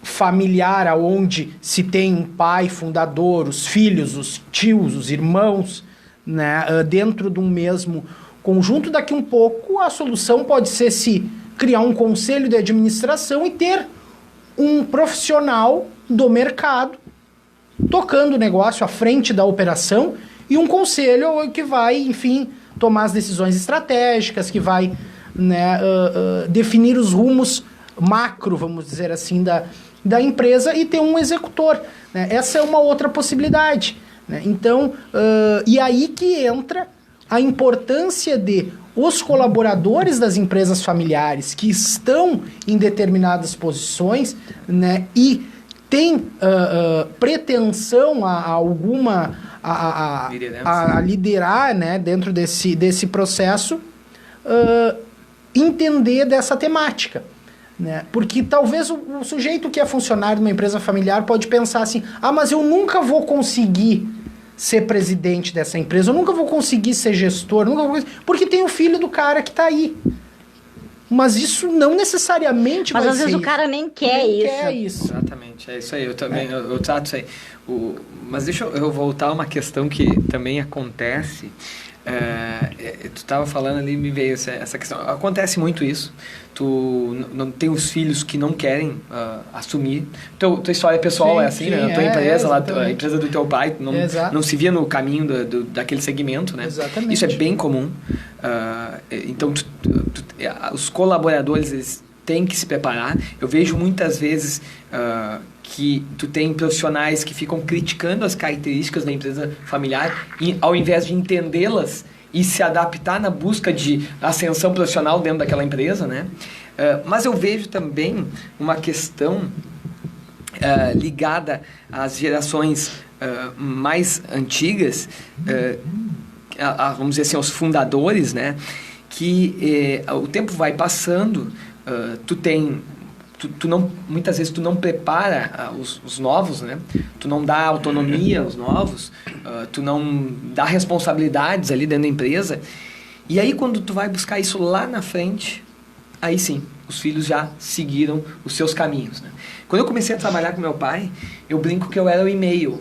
familiar, onde se tem um pai fundador, os filhos, os tios, os irmãos, né, dentro de um mesmo conjunto, daqui um pouco a solução pode ser se criar um conselho de administração e ter um profissional do mercado tocando o negócio à frente da operação e um conselho que vai, enfim, tomar as decisões estratégicas, que vai, né, definir os rumos macro, vamos dizer assim, da empresa e ter um executor. Né? Essa é uma outra possibilidade. Né? Então, e aí que entra a importância de os colaboradores das empresas familiares que estão em determinadas posições, né, e têm pretensão a liderar, né, dentro desse processo, entender dessa temática. Né? Porque talvez o sujeito que é funcionário de uma empresa familiar pode pensar assim, mas eu nunca vou conseguir ser presidente dessa empresa, eu nunca vou conseguir ser gestor, porque tem o filho do cara que está aí. Mas isso não necessariamente vai ser. Mas às vezes isso. O cara nem quer isso. Exatamente, é isso aí. Eu também eu trato isso aí. Mas deixa eu voltar a uma questão que também acontece. Tu estava falando ali, me veio essa questão. Acontece muito isso. Tu não tem os filhos que não querem assumir. Tua história pessoal é assim, né? A tua empresa, a empresa do teu pai, não se via no caminho daquele segmento, né? Exatamente. Isso é bem comum. Então, os colaboradores, eles têm que se preparar. Eu vejo muitas vezes que tu tem profissionais que ficam criticando as características da empresa familiar e, ao invés de entendê-las e se adaptar na busca de ascensão profissional dentro daquela empresa, né? Mas eu vejo também uma questão ligada às gerações mais antigas, vamos dizer assim, aos fundadores, né? Que o tempo vai passando, muitas vezes tu não prepara os novos, né? Tu não dá autonomia aos novos, tu não dá responsabilidades ali dentro da empresa. E aí quando tu vai buscar isso lá na frente, aí sim, os filhos já seguiram os seus caminhos, né? Quando eu comecei a trabalhar com meu pai, eu brinco que eu era o e-mail,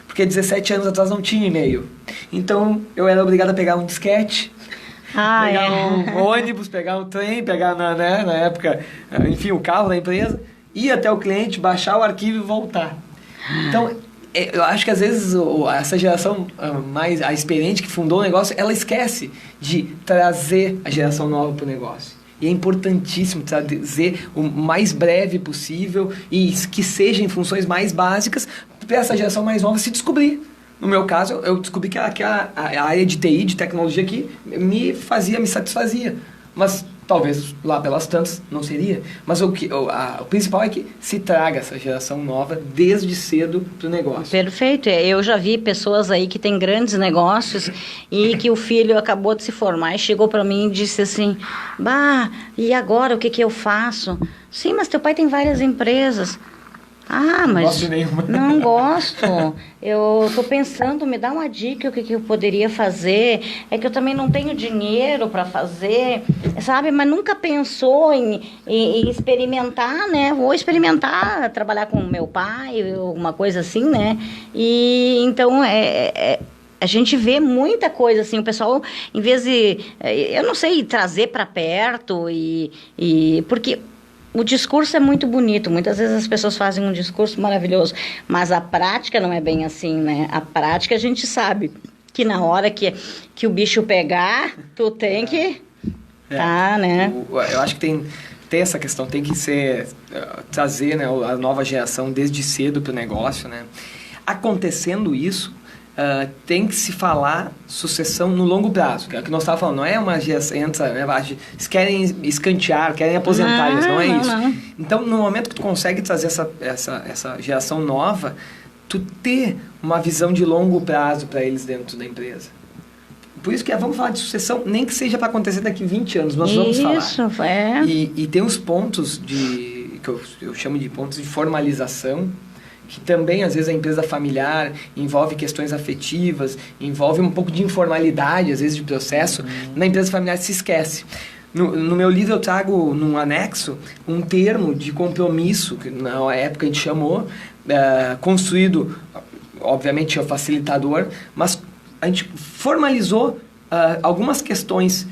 porque 17 anos atrás não tinha e-mail. Então eu era obrigado a pegar um disquete, pegar um ônibus, pegar um trem, pegar na época, enfim, o carro da empresa, ir até o cliente, baixar o arquivo e voltar. Então, eu acho que às vezes essa geração mais experiente que fundou o negócio, ela esquece de trazer a geração nova para o negócio. E é importantíssimo trazer o mais breve possível e que seja em funções mais básicas para essa geração mais nova se descobrir. No meu caso, eu descobri que a área de TI, de tecnologia aqui, me satisfazia. Mas talvez lá pelas tantas não seria. Mas o principal é que se traga essa geração nova desde cedo para o negócio. Perfeito. Eu já vi pessoas aí que têm grandes negócios e que o filho acabou de se formar e chegou para mim e disse assim, bah, e agora o que eu faço? Sim, mas teu pai tem várias empresas. Ah, mas não gosto de nenhuma. Não gosto. Eu tô pensando, me dá uma dica o que eu poderia fazer. É que eu também não tenho dinheiro para fazer, sabe? Mas nunca pensou em experimentar, né? Vou experimentar trabalhar com meu pai, alguma coisa assim, né? E então a gente vê muita coisa assim, o pessoal, em vez de, eu não sei, trazer para perto porque o discurso é muito bonito, muitas vezes as pessoas fazem um discurso maravilhoso, mas a prática não é bem assim, né? A prática a gente sabe que na hora que o bicho pegar, tu tem que tá, né? Eu acho que tem essa questão, tem que ser, trazer, né, a nova geração desde cedo para o negócio, né? Acontecendo isso, tem que se falar sucessão no longo prazo, que é o que nós estávamos falando, não é uma geração, eles querem escantear, querem aposentar, não é isso. Não. Então, no momento que tu consegue trazer essa geração nova, tu ter uma visão de longo prazo para eles dentro da empresa. Por isso que vamos falar de sucessão, nem que seja para acontecer daqui 20 anos, nós vamos falar. Isso, é. E tem os pontos que eu chamo de pontos de formalização, que também, às vezes, a empresa familiar envolve questões afetivas, envolve um pouco de informalidade, às vezes, de processo. Na empresa familiar se esquece. No meu livro eu trago, num anexo, um termo de compromisso, que na época a gente chamou, construído, obviamente, é o facilitador, mas a gente formalizou algumas questões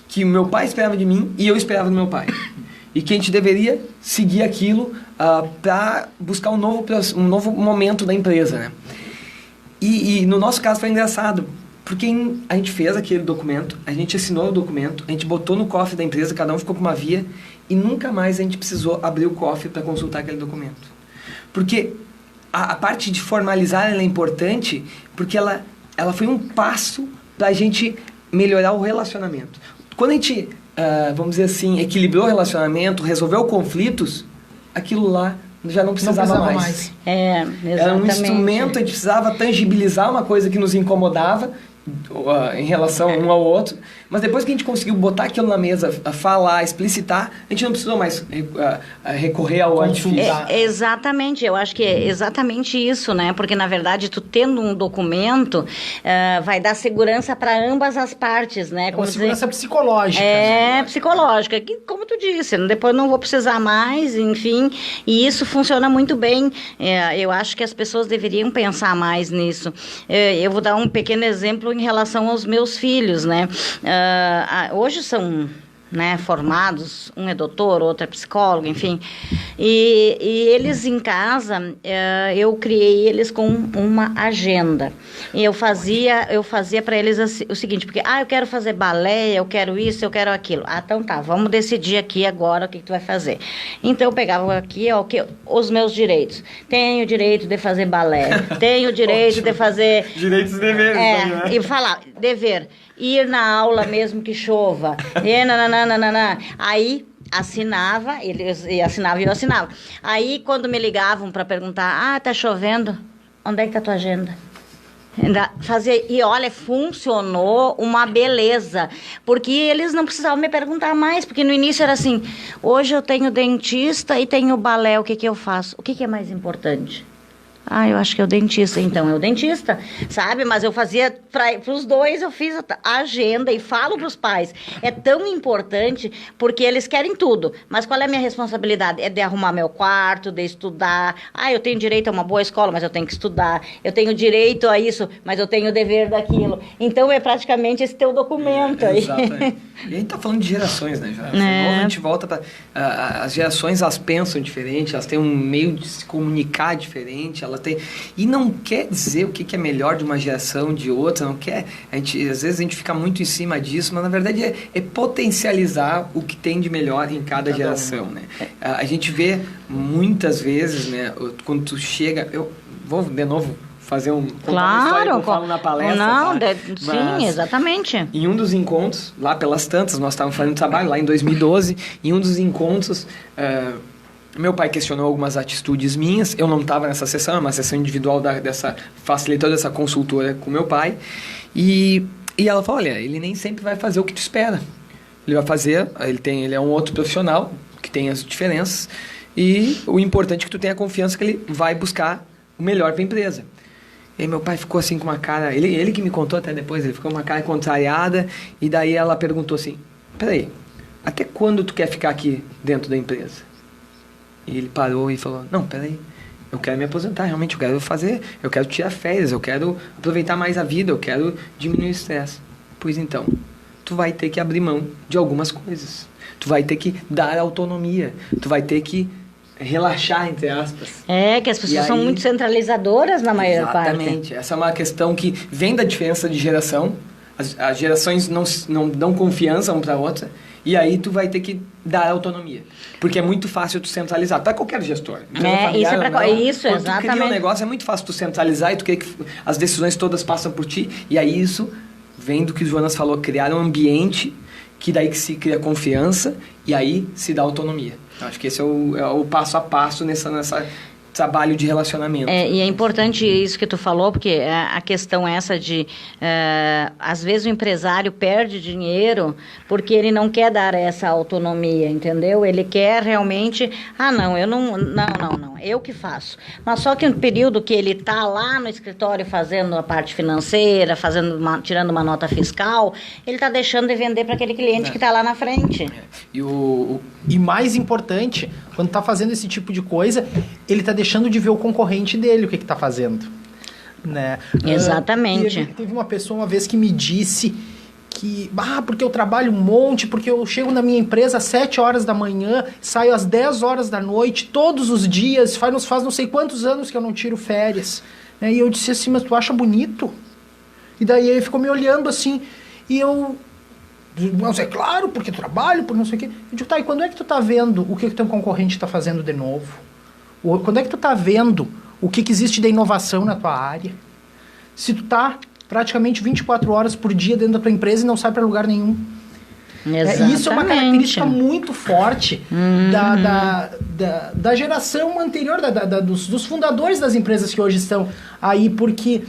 que o meu pai esperava de mim e eu esperava do meu pai. E que a gente deveria seguir aquilo para buscar um novo momento da empresa, né? E no nosso caso foi engraçado, porque a gente fez aquele documento, a gente assinou o documento, a gente botou no cofre da empresa, cada um ficou com uma via, e nunca mais a gente precisou abrir o cofre para consultar aquele documento. Porque a parte de formalizar ela é importante, porque ela foi um passo para a gente melhorar o relacionamento. Quando a gente... vamos dizer assim, equilibrou o relacionamento, resolveu conflitos, aquilo lá já não precisava mais. Exatamente. Era um instrumento, a gente precisava tangibilizar uma coisa que nos incomodava em relação um ao outro, mas depois que a gente conseguiu botar aquilo na mesa, falar, explicitar, a gente não precisou mais recorrer ao artifício. Exatamente, eu acho que é exatamente isso, né? Porque, na verdade, tu tendo um documento, vai dar segurança para ambas as partes, né? Como uma segurança psicológica. Psicológica, que, como tu disse, depois não vou precisar mais, enfim, e isso funciona muito bem. Eu acho que as pessoas deveriam pensar mais nisso. Eu vou dar um pequeno exemplo em relação aos meus filhos, né? Hoje são, né, formados, um é doutor, outro é psicólogo, enfim, e eles em casa, eu criei eles com uma agenda, e eu fazia para eles assim, o seguinte, porque, eu quero fazer balé, eu quero isso, eu quero aquilo, então tá, vamos decidir aqui agora o que tu vai fazer. Então eu pegava aqui, os meus direitos, tenho direito de fazer balé, tenho direito de fazer... Direitos e deveres. Né? E falar, dever, ir na aula mesmo que chova, aí assinava, eles assinavam e eu assinava. Aí quando me ligavam para perguntar, tá chovendo, onde é que tá a tua agenda? E olha, funcionou uma beleza, porque eles não precisavam me perguntar mais, porque no início era assim, hoje eu tenho dentista e tenho balé, o que eu faço? O que é mais importante? Eu acho que é o dentista. Então, é o dentista, sabe? Mas eu fazia, para os dois, eu fiz a agenda e falo para os pais. É tão importante, porque eles querem tudo. Mas qual é a minha responsabilidade? É de arrumar meu quarto, de estudar. Eu tenho direito a uma boa escola, mas eu tenho que estudar. Eu tenho direito a isso, mas eu tenho o dever daquilo. Então, é praticamente esse teu documento aí. Exatamente. E a gente tá falando de gerações, né, já? A gente volta para... as gerações, elas pensam diferente, elas têm um meio de se comunicar diferente, ela tem... E não quer dizer o que é melhor de uma geração, de outra, não quer... às vezes a gente fica muito em cima disso, mas na verdade é potencializar o que tem de melhor em cada geração, né? A gente vê muitas vezes, né, quando tu chega... Eu vou, de novo, fazer contar uma história que eu falo na palestra. Não, tá? sim, exatamente. Em um dos encontros, lá pelas tantas, nós estávamos fazendo trabalho, lá em 2012, em um dos encontros, meu pai questionou algumas atitudes minhas, eu não estava nessa sessão, é uma sessão individual dessa facilitadora, dessa consultora com meu pai, e ela falou, olha, ele nem sempre vai fazer o que tu espera. Ele vai fazer, ele é um outro profissional, que tem as diferenças, e o importante é que tu tenha confiança que ele vai buscar o melhor para a empresa. E aí meu pai ficou assim com uma cara... Ele que me contou até depois, ele ficou com uma cara contrariada. E daí ela perguntou assim, peraí, até quando tu quer ficar aqui dentro da empresa? E ele parou e falou, não, peraí, eu quero me aposentar, realmente, eu quero tirar férias, eu quero aproveitar mais a vida, eu quero diminuir o estresse. Pois então, tu vai ter que abrir mão de algumas coisas. Tu vai ter que dar autonomia, tu vai ter que relaxar, entre aspas. Que as pessoas são muito centralizadoras na maior parte. Exatamente. Essa é uma questão que vem da diferença de geração. As gerações não dão confiança uma para a outra. E aí tu vai ter que dar autonomia. Porque é muito fácil tu centralizar. Para qualquer gestor. Isso, quando exatamente. tu cria um negócio, é muito fácil tu centralizar e tu quer que as decisões todas passam por ti. E aí isso vem do que o Jonas falou, criar um ambiente que daí que se cria confiança e aí se dá autonomia. Acho que esse é o passo a passo nessa trabalho de relacionamento. E é importante isso que tu falou, porque a questão essa de... às vezes o empresário perde dinheiro porque ele não quer dar essa autonomia, entendeu? Ele quer realmente... não, eu que faço. Mas só que no período que ele está lá no escritório fazendo a parte financeira, tirando uma nota fiscal, ele está deixando de vender para aquele cliente que está lá na frente. E mais importante, quando está fazendo esse tipo de coisa, ele está deixando de ver o concorrente dele, o que está fazendo. Né? Exatamente. Teve uma pessoa uma vez que me disse que, porque eu trabalho um monte, porque eu chego na minha empresa às 7 horas da manhã, saio às 10 horas da noite, todos os dias, faz não sei quantos anos que eu não tiro férias. Né? E eu disse assim, mas tu acha bonito? E daí ele ficou me olhando assim, e eu... Mas é claro, porque trabalho, por não sei o quê. Eu digo, e quando é que tu tá vendo o que o teu concorrente está fazendo de novo? Quando é que tu tá vendo o que existe de inovação na tua área? Se tu tá praticamente 24 horas por dia dentro da tua empresa e não sai para lugar nenhum. Isso é uma característica muito forte da geração anterior, dos fundadores das empresas que hoje estão aí, porque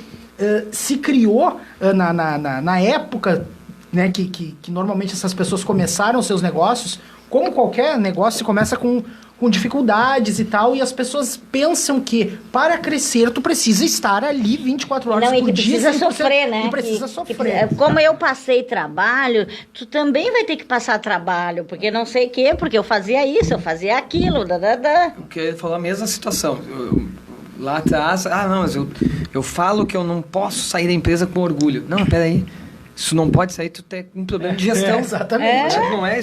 se criou na época... Né, que normalmente essas pessoas começaram seus negócios, como qualquer negócio, se começa com dificuldades e tal, e as pessoas pensam que para crescer tu precisa estar ali 24 horas por dia. Precisa sofrer, né? E precisa sofrer. Como eu passei trabalho, tu também vai ter que passar trabalho, porque não sei o quê, porque eu fazia isso, eu fazia aquilo, Porque ele falou a mesma situação. Lá atrás, mas eu falo que eu não posso sair da empresa com orgulho. Não, peraí. Isso não pode sair, tu tem um problema de gestão. Exatamente.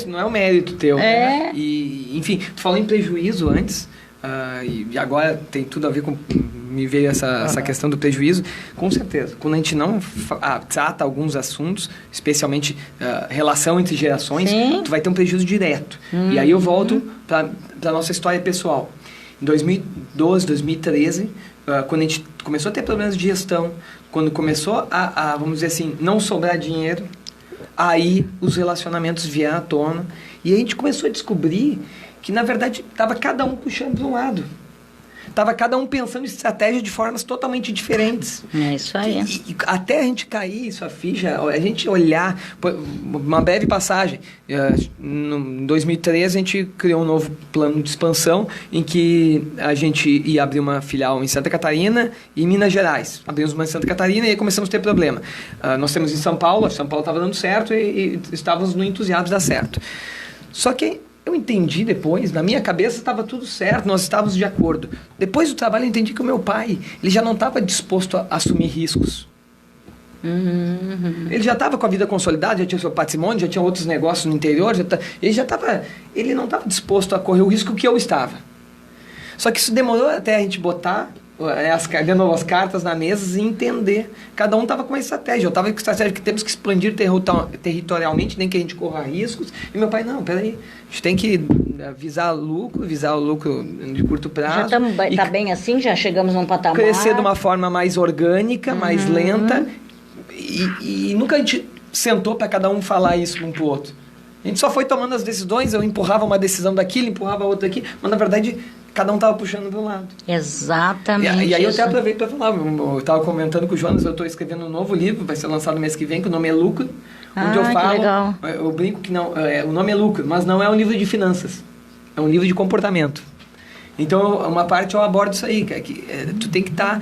Não é o mérito teu. Né? E, enfim, tu falou em prejuízo antes, e agora tem tudo a ver com... Me veio essa questão do prejuízo. Com certeza. Quando a gente não trata alguns assuntos, especialmente relação entre gerações, tu vai ter um prejuízo direto. E aí eu volto para a nossa história pessoal. Em 2012, 2013, quando a gente começou a ter problemas de gestão, quando começou vamos dizer assim, não sobrar dinheiro, aí os relacionamentos vieram à tona e a gente começou a descobrir que, na verdade, estava cada um puxando para um lado. Estava cada um pensando em estratégia de formas totalmente diferentes. É isso aí. E até a gente cair isso, a ficha, a gente olhar... Uma breve passagem. Em 2013, a gente criou um novo plano de expansão em que a gente ia abrir uma filial em Santa Catarina e em Minas Gerais. Abrimos uma em Santa Catarina e aí começamos a ter problema. Nós temos em São Paulo estava dando certo e estávamos no entusiasmo de dar certo. Só que... eu entendi depois, na minha cabeça estava tudo certo, nós estávamos de acordo. Depois do trabalho eu entendi que o meu pai, ele já não estava disposto a assumir riscos. Ele já estava com a vida consolidada, já tinha seu patrimônio, já tinha outros negócios no interior, ele não estava disposto a correr o risco que eu estava. Só que isso demorou até a gente botar de novo, as cartas na mesa e entender. Cada um estava com uma estratégia. Eu estava com a estratégia que temos que expandir territorialmente, nem que a gente corra riscos. E meu pai, não, peraí, a gente tem que visar o lucro de curto prazo. Já está bem assim? Já chegamos num patamar? Crescer de uma forma mais orgânica, mais lenta. E nunca a gente sentou para cada um falar isso um para o outro. A gente só foi tomando as decisões, eu empurrava uma decisão daqui, ele empurrava outra aqui, mas na verdade cada um estava puxando para um lado. Exatamente. E aí eu até aproveito para falar, eu estava comentando com o Jonas, eu estou escrevendo um novo livro, vai ser lançado no mês que vem, que o nome é Lucro, onde eu falo, legal. Eu brinco que não, o nome é Lucro, mas não é um livro de finanças, é um livro de comportamento. Então, uma parte eu abordo isso aí, que tu tem que estar,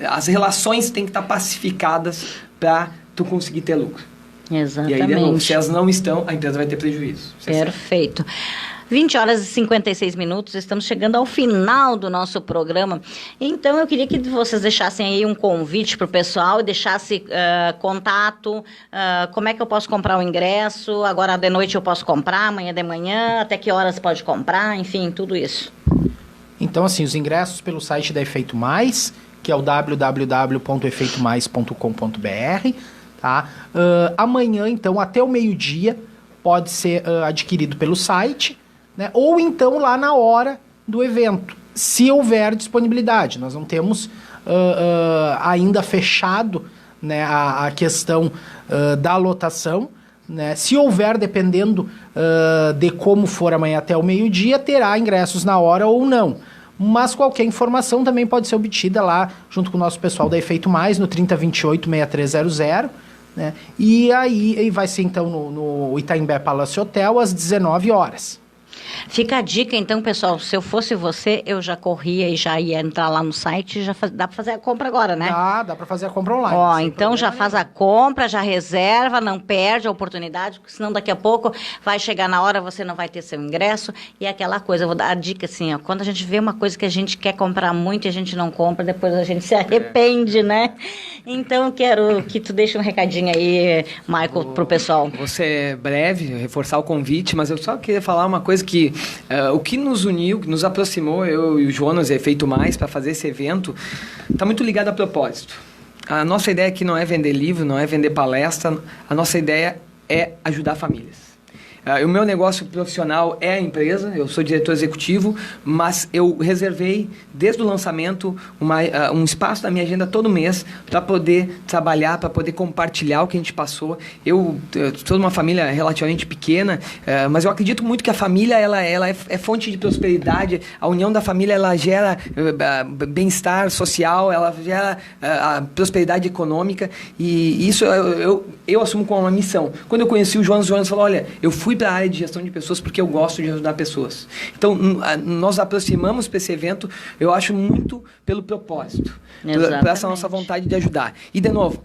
as relações têm que estar pacificadas para tu conseguir ter lucro. Exatamente. E aí, de novo, se elas não estão, a empresa vai ter prejuízo. Perfeito. 20 horas e 56 minutos, estamos chegando ao final do nosso programa. Então, eu queria que vocês deixassem aí um convite para o pessoal e deixassem contato, como é que eu posso comprar o ingresso, agora de noite eu posso comprar, amanhã de manhã, até que horas pode comprar, enfim, tudo isso. Então, assim, os ingressos pelo site da Efeito Mais, que é o www.efeitomais.com.br, tá? Amanhã, então, até o meio-dia, pode ser adquirido pelo site, né? Ou então lá na hora do evento, se houver disponibilidade. Nós não temos ainda fechado, né, a questão da lotação, né? Se houver, dependendo de como for amanhã até o meio-dia, terá ingressos na hora ou não. Mas qualquer informação também pode ser obtida lá junto com o nosso pessoal da Efeito Mais, no 3028-6300, né? E aí vai ser então no Itaimbé Palace Hotel às 19 horas. Fica a dica, então, pessoal, se eu fosse você, eu já corria e já ia entrar lá no site, dá para fazer a compra agora, né? Dá para fazer a compra online. Ó, então já faz a compra, já reserva, não perde a oportunidade, porque senão daqui a pouco vai chegar na hora, você não vai ter seu ingresso, e aquela coisa, eu vou dar a dica assim, ó, quando a gente vê uma coisa que a gente quer comprar muito e a gente não compra, depois a gente se arrepende, né? Então, eu quero que tu deixe um recadinho aí, Michael, pro pessoal. Vou ser breve, reforçar o convite, mas eu só queria falar uma coisa que o que nos uniu, que nos aproximou, eu e o Jonas, e Efeito Mais, para fazer esse evento, está muito ligado a propósito. A nossa ideia aqui não é vender livro, não é vender palestra, a nossa ideia é ajudar famílias. O meu negócio profissional é a empresa, eu sou diretor executivo, mas eu reservei, desde o lançamento, um espaço na minha agenda todo mês para poder trabalhar, para poder compartilhar o que a gente passou. Eu sou de uma família relativamente pequena, mas eu acredito muito que a família ela é fonte de prosperidade, a união da família ela gera bem-estar social, ela gera a prosperidade econômica, e isso eu assumo como uma missão. Quando eu conheci o Jonas falou, olha, eu fui para a área de gestão de pessoas porque eu gosto de ajudar pessoas. Então, nós aproximamos para esse evento, eu acho muito pelo propósito, por essa nossa vontade de ajudar. E, de novo,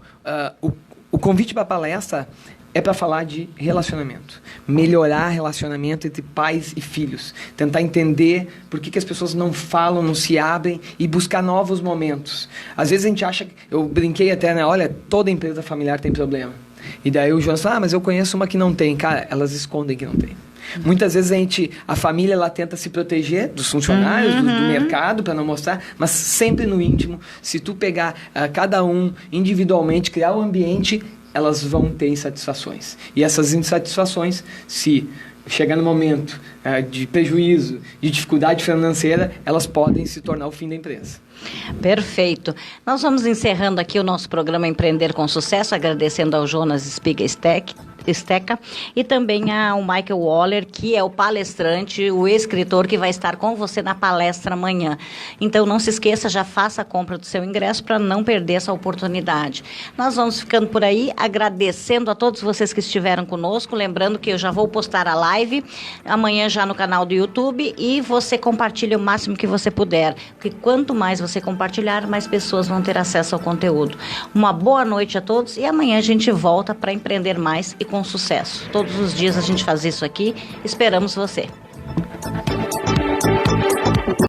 o convite para a palestra é para falar de relacionamento. Melhorar relacionamento entre pais e filhos. Tentar entender por que as pessoas não falam, não se abrem e buscar novos momentos. Às vezes a gente acha, eu brinquei até, né? Olha, toda empresa familiar tem problema. E daí o Jonas fala, mas eu conheço uma que não tem. Cara, elas escondem que não tem. Muitas vezes a família ela tenta se proteger dos funcionários, do mercado, para não mostrar, mas sempre no íntimo, se tu pegar cada um individualmente, criar um ambiente, elas vão ter insatisfações. E essas insatisfações, se chegar no momento de prejuízo, de dificuldade financeira, elas podem se tornar o fim da empresa. Perfeito. Nós vamos encerrando aqui o nosso programa Empreender com Sucesso, agradecendo ao Jonas Steca e também ao Michael Waller, que é o palestrante, o escritor que vai estar com você na palestra amanhã. Então, não se esqueça, já faça a compra do seu ingresso para não perder essa oportunidade. Nós vamos ficando por aí, agradecendo a todos vocês que estiveram conosco, lembrando que eu já vou postar a live amanhã já no canal do YouTube e você compartilha o máximo que você puder, porque quanto mais você compartilhar, mais pessoas vão ter acesso ao conteúdo. Uma boa noite a todos e amanhã a gente volta para empreender mais e com sucesso. Todos os dias a gente faz isso aqui. Esperamos você.